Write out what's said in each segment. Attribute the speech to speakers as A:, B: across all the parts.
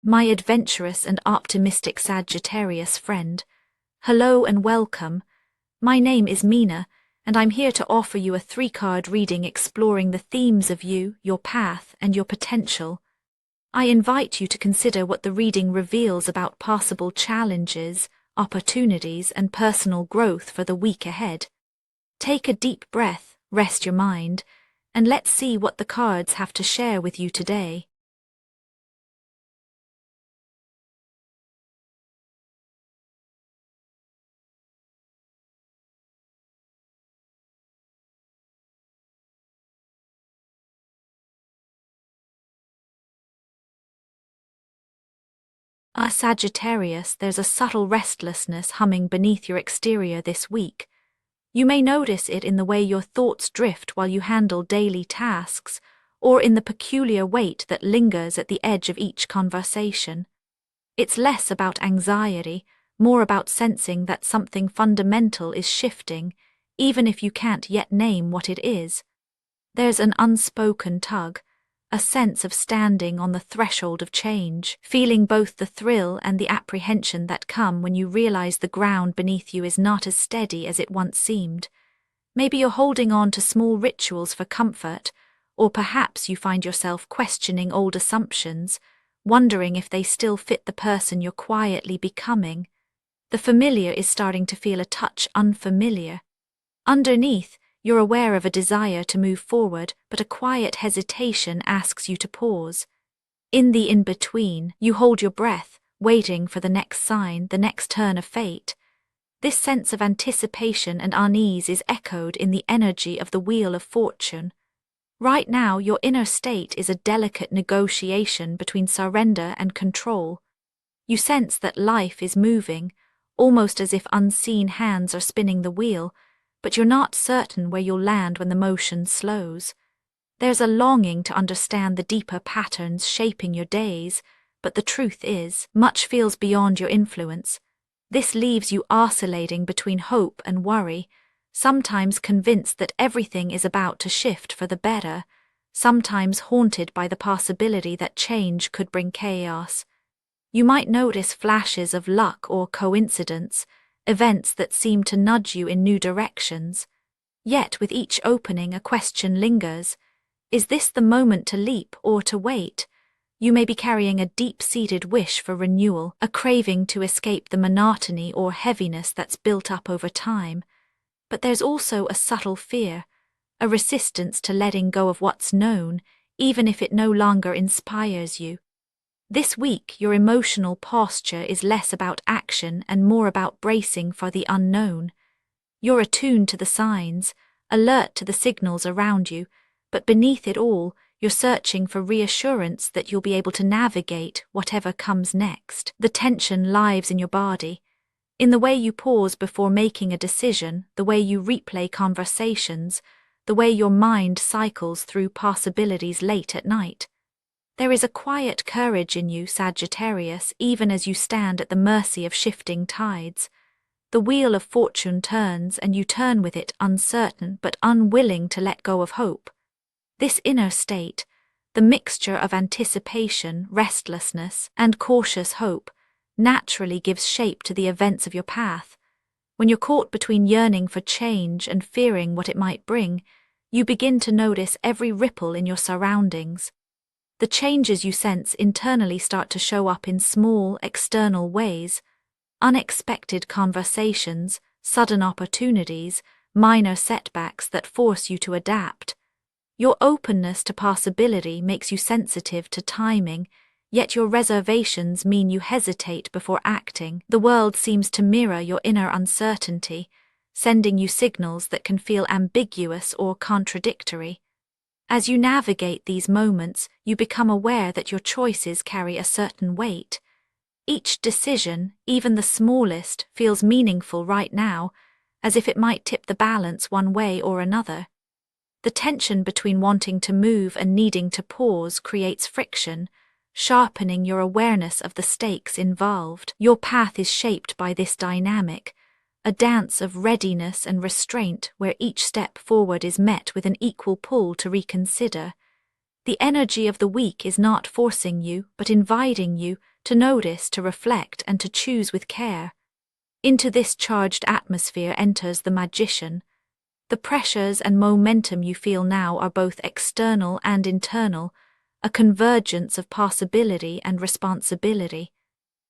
A: My adventurous and optimistic Sagittarius friend. Hello and welcome. My name is Mina, and I'm here to offer you a 3-card reading exploring the themes of you, your path, and your potential. I invite you to consider what the reading reveals about possible challenges, opportunities, and personal growth for the week ahead. Take a deep breath, rest your mind, and let's see what the cards have to share with you today. Sagittarius, there's a subtle restlessness humming beneath your exterior this week. You may notice it in the way your thoughts drift while you handle daily tasks, or in the peculiar weight that lingers at the edge of each conversation. It's less about anxiety, more about sensing that something fundamental is shifting, even if you can't yet name what it is. There's an unspoken tug, a sense of standing on the threshold of change, feeling both the thrill and the apprehension that come when you realize the ground beneath you is not as steady as it once seemed. Maybe you're holding on to small rituals for comfort, or perhaps you find yourself questioning old assumptions, wondering if they still fit the person you're quietly becoming. The familiar is starting to feel a touch unfamiliar. Underneath, you're aware of a desire to move forward, but a quiet hesitation asks you to pause. In the in-between, you hold your breath, waiting for the next sign, the next turn of fate. This sense of anticipation and unease is echoed in the energy of the Wheel of Fortune. Right now, your inner state is a delicate negotiation between surrender and control. You sense that life is moving, almost as if unseen hands are spinning the wheel, but you're not certain where you'll land when the motion slows. There's a longing to understand the deeper patterns shaping your days, but the truth is, much feels beyond your influence. This leaves you oscillating between hope and worry, sometimes convinced that everything is about to shift for the better, sometimes haunted by the possibility that change could bring chaos. You might notice flashes of luck or coincidence, events that seem to nudge you in new directions. Yet with each opening a question lingers. Is this the moment to leap or to wait? You may be carrying a deep-seated wish for renewal, a craving to escape the monotony or heaviness that's built up over time. But there's also a subtle fear, a resistance to letting go of what's known, even if it no longer inspires you. This week, your emotional posture is less about action and more about bracing for the unknown. You're attuned to the signs, alert to the signals around you, but beneath it all, you're searching for reassurance that you'll be able to navigate whatever comes next. The tension lives in your body, in the way you pause before making a decision, the way you replay conversations, the way your mind cycles through possibilities late at night. There is a quiet courage in you, Sagittarius, even as you stand at the mercy of shifting tides. The Wheel of Fortune turns, and you turn with it, uncertain but unwilling to let go of hope. This inner state, the mixture of anticipation, restlessness, and cautious hope, naturally gives shape to the events of your path. When you're caught between yearning for change and fearing what it might bring, you begin to notice every ripple in your surroundings. The changes you sense internally start to show up in small, external ways: unexpected conversations, sudden opportunities, minor setbacks that force you to adapt. Your openness to possibility makes you sensitive to timing, yet your reservations mean you hesitate before acting. The world seems to mirror your inner uncertainty, sending you signals that can feel ambiguous or contradictory. As you navigate these moments, you become aware that your choices carry a certain weight. Each decision, even the smallest, feels meaningful right now, as if it might tip the balance one way or another. The tension between wanting to move and needing to pause creates friction, sharpening your awareness of the stakes involved. Your path is shaped by this dynamic, a dance of readiness and restraint where each step forward is met with an equal pull to reconsider. The energy of the week is not forcing you, but inviting you to notice, to reflect, and to choose with care. Into this charged atmosphere enters the magician. The pressures and momentum you feel now are both external and internal, a convergence of possibility and responsibility.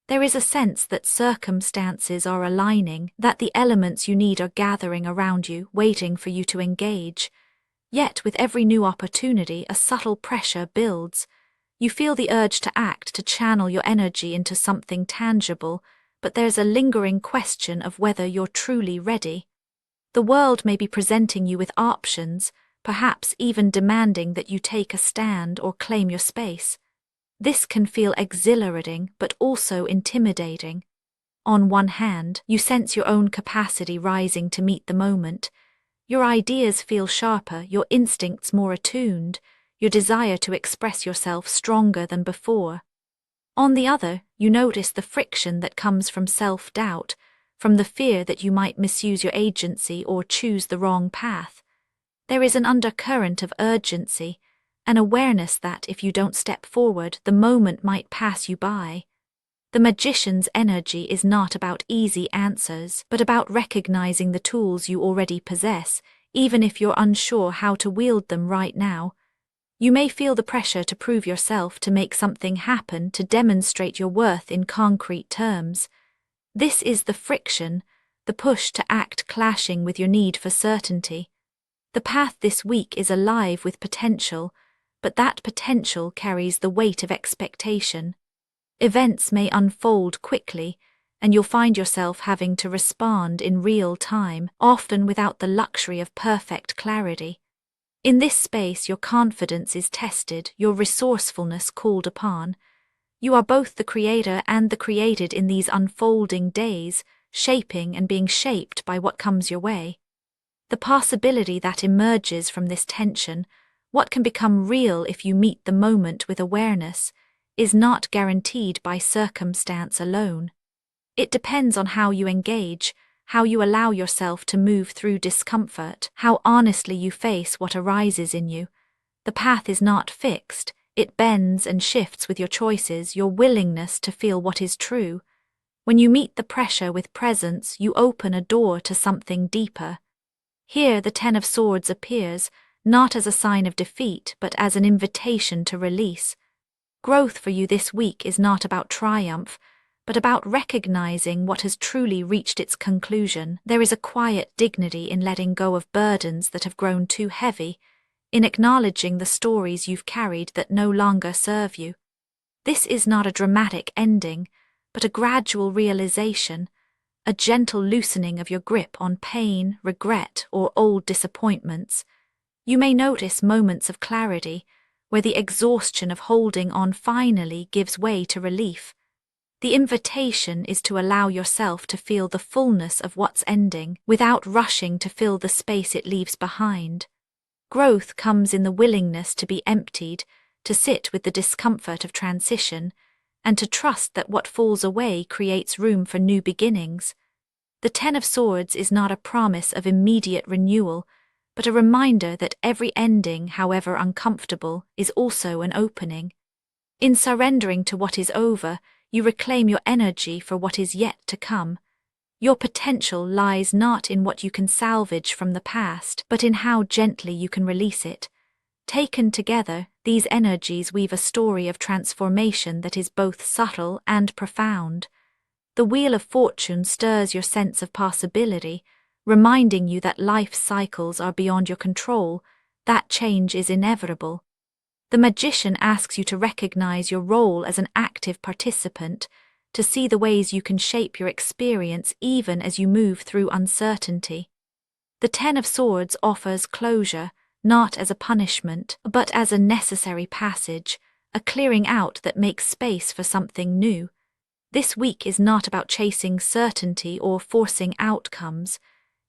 A: There is a sense that circumstances are aligning, that the elements you need are gathering around you, waiting for you to engage. Yet with every new opportunity, a subtle pressure builds. You feel the urge to act, to channel your energy into something tangible, but there's a lingering question of whether you're truly ready. The world may be presenting you with options, perhaps even demanding that you take a stand or claim your space. This can feel exhilarating, but also intimidating. On one hand, you sense your own capacity rising to meet the moment. Your ideas feel sharper, your instincts more attuned, your desire to express yourself stronger than before. On the other, you notice the friction that comes from self-doubt, from the fear that you might misuse your agency or choose the wrong path. There is an undercurrent of urgency, an awareness that if you don't step forward, the moment might pass you by. The magician's energy is not about easy answers, but about recognizing the tools you already possess, even if you're unsure how to wield them right now. You may feel the pressure to prove yourself, to make something happen, to demonstrate your worth in concrete terms. This is the friction, the push to act clashing with your need for certainty. The path this week is alive with potential, but that potential carries the weight of expectation. Events may unfold quickly, and you'll find yourself having to respond in real time, often without the luxury of perfect clarity. In this space, your confidence is tested, your resourcefulness called upon. You are both the creator and the created in these unfolding days, shaping and being shaped by what comes your way. The possibility that emerges from this tension, what can become real if you meet the moment with awareness, is not guaranteed by circumstance alone. It depends on how you engage, how you allow yourself to move through discomfort, how honestly you face what arises in you. The path is not fixed, it bends and shifts with your choices, your willingness to feel what is true. When you meet the pressure with presence, you open a door to something deeper. Here the Ten of Swords appears, not as a sign of defeat, but as an invitation to release. Growth for you this week is not about triumph, but about recognizing what has truly reached its conclusion. There is a quiet dignity in letting go of burdens that have grown too heavy, in acknowledging the stories you've carried that no longer serve you. This is not a dramatic ending, but a gradual realization, a gentle loosening of your grip on pain, regret, or old disappointments. You may notice moments of clarity, where the exhaustion of holding on finally gives way to relief. The invitation is to allow yourself to feel the fullness of what's ending, without rushing to fill the space it leaves behind. Growth comes in the willingness to be emptied, to sit with the discomfort of transition, and to trust that what falls away creates room for new beginnings. The Ten of Swords is not a promise of immediate renewal, but a reminder that every ending, however uncomfortable, is also an opening. In surrendering to what is over, you reclaim your energy for what is yet to come. Your potential lies not in what you can salvage from the past, but in how gently you can release it. Taken together, these energies weave a story of transformation that is both subtle and profound. The Wheel of Fortune stirs your sense of possibility, reminding you that life cycles are beyond your control, that change is inevitable. The Magician asks you to recognize your role as an active participant, to see the ways you can shape your experience even as you move through uncertainty. The Ten of Swords offers closure, not as a punishment, but as a necessary passage, a clearing out that makes space for something new. This week is not about chasing certainty or forcing outcomes.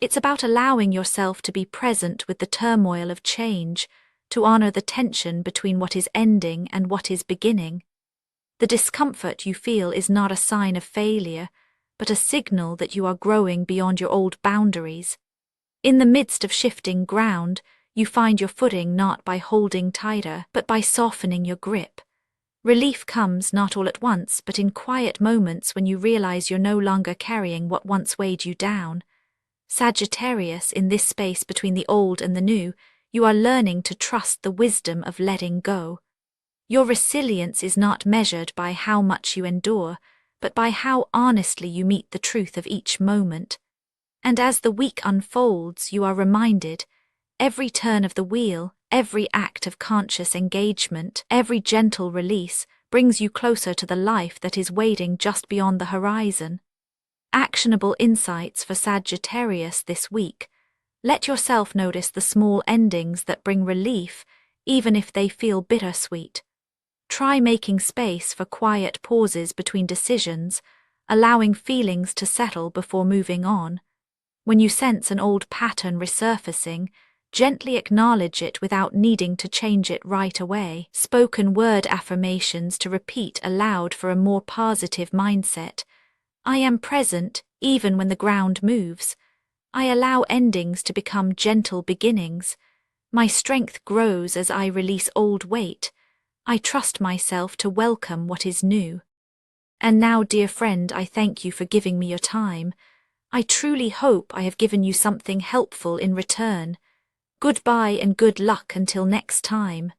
A: It's about allowing yourself to be present with the turmoil of change, to honor the tension between what is ending and what is beginning. The discomfort you feel is not a sign of failure, but a signal that you are growing beyond your old boundaries. In the midst of shifting ground, You find your footing not by holding tighter, but by softening your grip. Relief comes not all at once, but in quiet moments when you realize you're no longer carrying what once weighed you down. Sagittarius, in this space between the old and the new, you are learning to trust the wisdom of letting go. Your resilience is not measured by how much you endure, but by how honestly you meet the truth of each moment. And as the week unfolds, you are reminded, every turn of the wheel, every act of conscious engagement, every gentle release brings you closer to the life that is waiting just beyond the horizon. Actionable insights for Sagittarius this week. Let yourself notice the small endings that bring relief, even if they feel bittersweet. Try making space for quiet pauses between decisions, allowing feelings to settle before moving on. When you sense an old pattern resurfacing, gently acknowledge it without needing to change it right away. Spoken word affirmations to repeat aloud for a more positive mindset. I am present even when the ground moves. I allow endings to become gentle beginnings. My strength grows as I release old weight. I trust myself to welcome what is new. And now, dear friend, I thank you for giving me your time. I truly hope I have given you something helpful in return. Goodbye and good luck until next time.